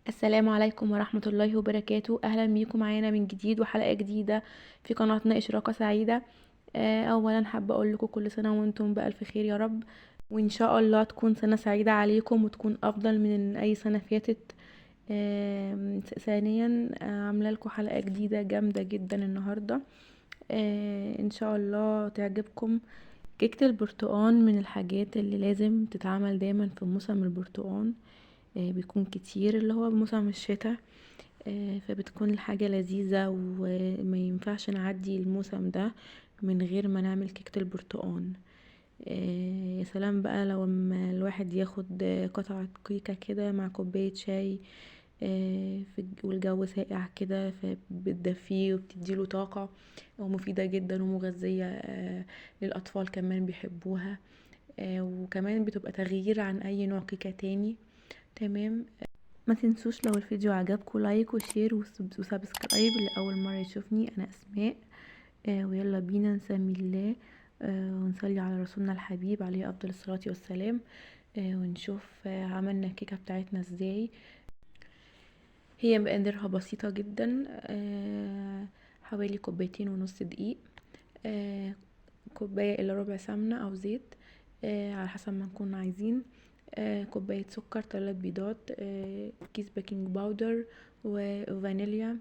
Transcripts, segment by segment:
السلام عليكم ورحمة الله وبركاته. أهلا بيكم معانا من جديد وحلقة جديدة في قناتنا إشراقة سعيدة. أولا حابة أقول لكم كل سنة وانتم بألف خير يا رب، وإن شاء الله تكون سنة سعيدة عليكم وتكون أفضل من أي سنة فاتت. ثانيا عاملة لكم حلقة جديدة جامدة جدا النهاردة، إن شاء الله تعجبكم. كيكة البرتقال من الحاجات اللي لازم تتعمل دايما في موسم البرتقال. بيكون كتير اللي هو موسم الشتاء، فبتكون الحاجة لذيذة وما ينفعش نعدي الموسم ده من غير ما نعمل كيكة البرتقال. يا سلام بقى لو اما الواحد ياخد قطعة كيكة كده مع كوباية شاي، والجو ساقع كده فبتدفيه وبتديله طاقة، ومفيدة جدا ومغذية للأطفال كمان بيحبوها. وكمان بتبقى تغيير عن أي نوع كيكة تاني. تمام. ما تنسوش لو الفيديو عجبكم لايك وشير وسبسكرايب لأول مرة يشوفني. أنا أسماء. ويلا بينا نسمي الله، ونصلي على رسولنا الحبيب عليه أفضل الصلاة والسلام. ونشوف عملنا الكيكة بتاعتنا ازاي. هي مقاديرها بسيطة جدا. حوالي كوبايتين ونص دقيق، آه، كوباية إلا ربع سمنة أو زيت، على حسب ما نكون عايزين. كوباية سكر، 3 بيضات، كيس بيكنج باودر وفانيليا،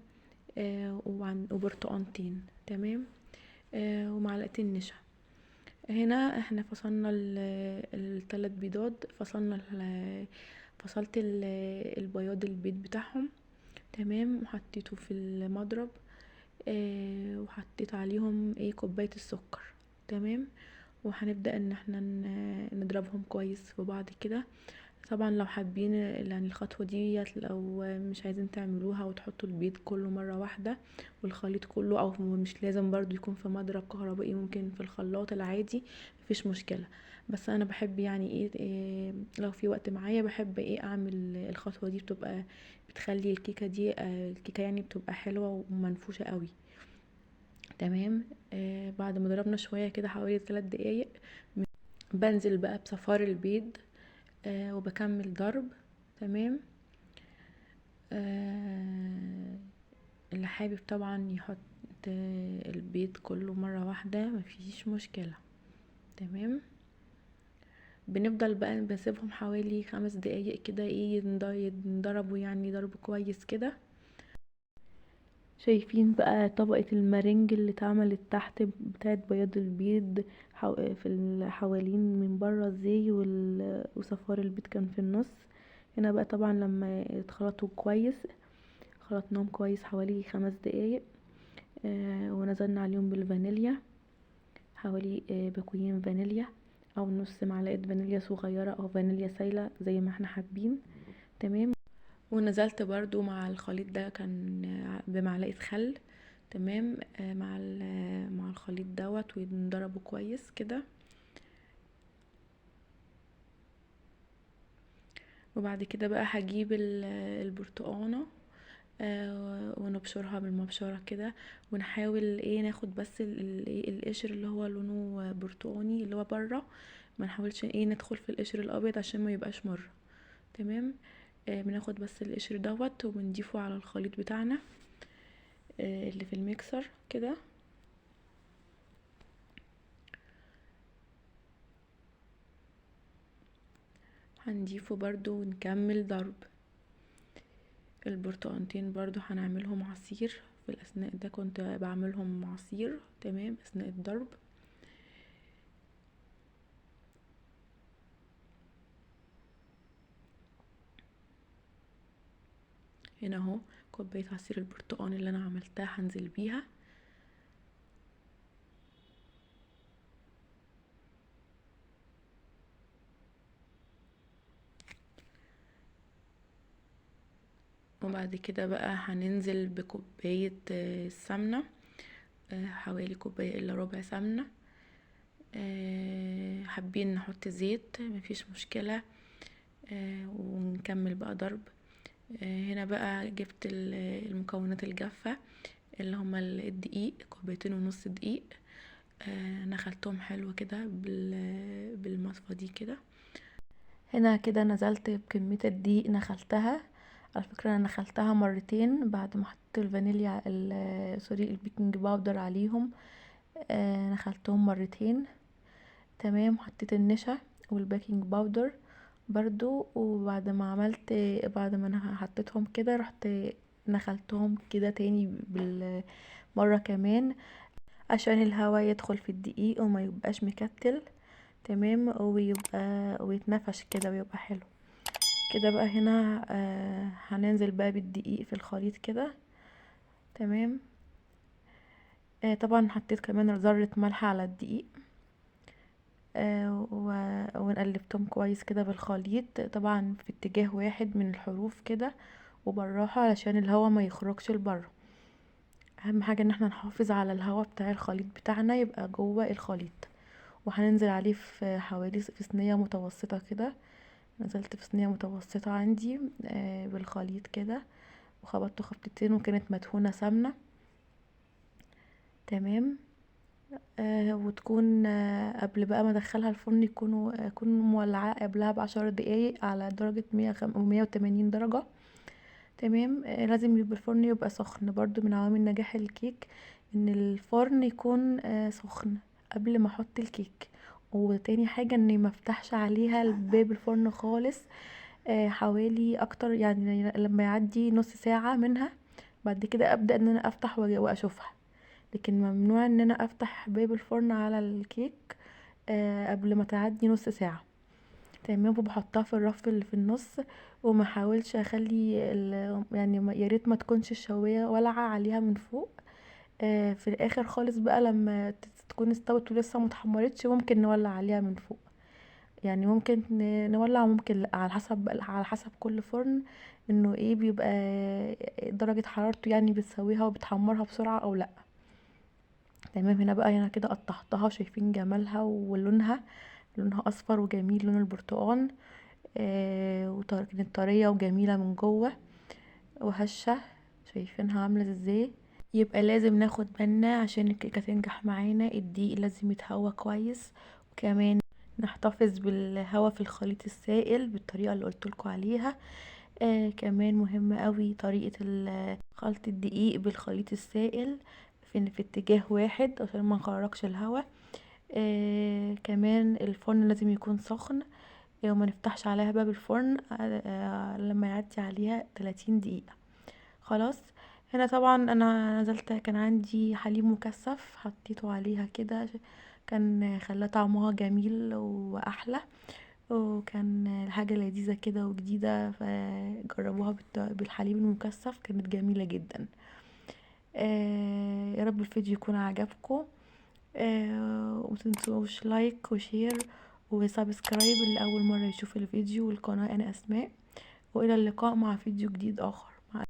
وبرتقانتين. تمام. ومعلقتين نشا. هنا احنا فصلنا الثلاث بيضات، فصلت البياض البيض بتاعهم. تمام. وحطيته في المضرب، وحطيت عليهم كوباية السكر. تمام. وهنبدأ ان احنا نضربهم كويس في بعض كده. طبعا لو حابين يعني الخطوة دي، لو مش عايزين تعملوها وتحطوا البيض كله مرة واحدة والخليط كله، او مش لازم برضو يكون في مضرب كهربائي، ممكن في الخلاط العادي، مفيش مشكلة. بس انا بحب يعني لو في وقت معايا بحب اعمل الخطوة دي، بتبقى بتخلي الكيكة دي الكيكة يعني بتبقى حلوة ومنفوشة قوي. تمام. بعد ما ضربنا شوية كده حوالي 3 دقايق، بنزل بقى بصفار البيض، وبكمل ضرب. تمام. اللي حابب طبعا يحط البيض كله مرة واحدة مفيش مشكلة. تمام. بنفضل بقى بنسيبهم حوالي 5 دقايق كده، ينضربوا يعني ضرب كويس كده. شايفين بقى طبقة المارينج اللي اتعملت تحت بتاعت بياض البيض، في الحوالين من بره ازاي، وصفار البيض كان في النص. هنا بقى طبعا لما اتخلطوا كويس، خلطناهم كويس حوالي 5 دقايق. ونزلنا عليهم بالفانيليا، حوالي باكوين فانيليا او نص معلقة فانيليا صغيرة او فانيليا سايلة زي ما احنا حابين. تمام. ونزلت برضو مع الخليط ده كان بمعلقة خل. تمام. مع الخليط دوت ونضربه كويس كده. وبعد كده بقى هجيب البرتقانة، ونبشرها بالمبشرة كده، ونحاول ناخد بس القشر اللي هو لونه برتقاني اللي هو بره، ما نحاولش ندخل في القشر الابيض عشان ما يبقاش مر. تمام. بناخد بس القشر دوت وبنضيفه على الخليط بتاعنا اللي في الميكسر كده. هنضيفه برضو ونكمل ضرب. البرتقانتين برضو هنعملهم عصير، في الاثناء ده كنت بعملهم عصير. تمام. اثناء الضرب. هنا اهو كوبايه عصير البرتقال اللي انا عملتها هنزل بيها. وبعد كده بقى هننزل بكوبايه السمنه، حوالي كوبايه الا ربع سمنه. حابين نحط زيت مفيش مشكله. ونكمل بقى ضرب. هنا بقى جبت المكونات الجافة اللي هما الدقيق، كوبايتين ونص دقيق. نخلتهم حلو كده بالمصفى دي كده. هنا كده نزلت بكمية الدقيق نخلتها على فكرة انا نخلتها مرتين بعد ما حطيت الفانيليا سوري البيكنج باودر عليهم. نخلتهم مرتين. تمام. حطيت النشا والبيكنج باودر برضو، وبعد ما عملت بعد ما انا حطيتهم كده رحت نخلتهم كده تاني بالمرة كمان عشان الهواء يدخل في الدقيق وما يبقاش مكتل. تمام. ويتنفش كده ويبقى حلو كده. بقى هنا هننزل بقى بالدقيق في الخليط كده. تمام. طبعا حطيت كمان ذرة ملح على الدقيق. ونقلبتهم كويس كده بالخليط، طبعا في اتجاه واحد من الحروف كده وبالراحة علشان الهواء ما يخرجش لبره. اهم حاجة ان احنا نحافظ على الهواء بتاع الخليط بتاعنا يبقى جوه الخليط. وهننزل عليه في حوالي في صينية متوسطة كده. نزلت في صينية متوسطة عندي بالخليط كده، وخبطته خبطتين وكانت مدهونة سمنة. تمام. وتكون قبل بقى ما ادخلها الفرن اكون مولعاه قبلها ب10 دقايق على درجة 180 درجة. تمام. لازم يبقى الفرن يبقى سخن، برضو من عوامل نجاح الكيك ان الفرن يكون سخن قبل ما احط الكيك. وتاني حاجة اني مفتحش عليها الباب الفرن خالص حوالي اكتر، يعني لما يعدي نص ساعة منها بعد كده ابدأ ان انا افتح واشوفها. لكن ممنوع ان انا افتح باب الفرن على الكيك قبل ما تعدي نص ساعة. تمام. وبحطها في الرف اللي في النص، وما حاولش اخلي يعني يا ريت ما تكونش الشوايه والعه عليها من فوق. في الاخر خالص بقى لما تكون استوت ولسه متحمرتش ممكن نولع عليها من فوق. يعني ممكن نولع وممكن لا، على حسب بقى، على حسب كل فرن انه ايه بيبقى درجة حرارته، يعني بتسويها وبتحمرها بسرعة او لا. تمام. هنا بقى كده قطعتها، شايفين جمالها ولونها، لونها اصفر وجميل لون البرتقال. وكانت طرية وجميلة من جوه وهشة. شايفينها عاملة ازاي؟ يبقى لازم ناخد بالنا عشان الكيكة تنجح معانا الدقيق لازم يتهوى كويس، وكمان نحتفظ بالهواء في الخليط السائل بالطريقة اللي قلتلكوا عليها. كمان مهم قوي طريقة خلط الدقيق بالخليط السائل في اتجاه واحد عشان ما نخرجش الهواء. كمان الفرن لازم يكون سخن وما نفتحش عليها باب الفرن لما يعدي عليها 30 دقيقة. خلاص. هنا طبعا انا نزلت كان عندي حليب مكثف حطيته عليها كده، كان خلاه طعمها جميل واحلى، وكان حاجة لذيذة كده وجديدة، فجربوها بالحليب المكثف كانت جميلة جدا. يا رب الفيديو يكون عجبكم. ومتنسوش لايك وشير وسبسكرايب اللي اول مرة يشوف الفيديو. والقناة انا اسماء، والى اللقاء مع فيديو جديد اخر.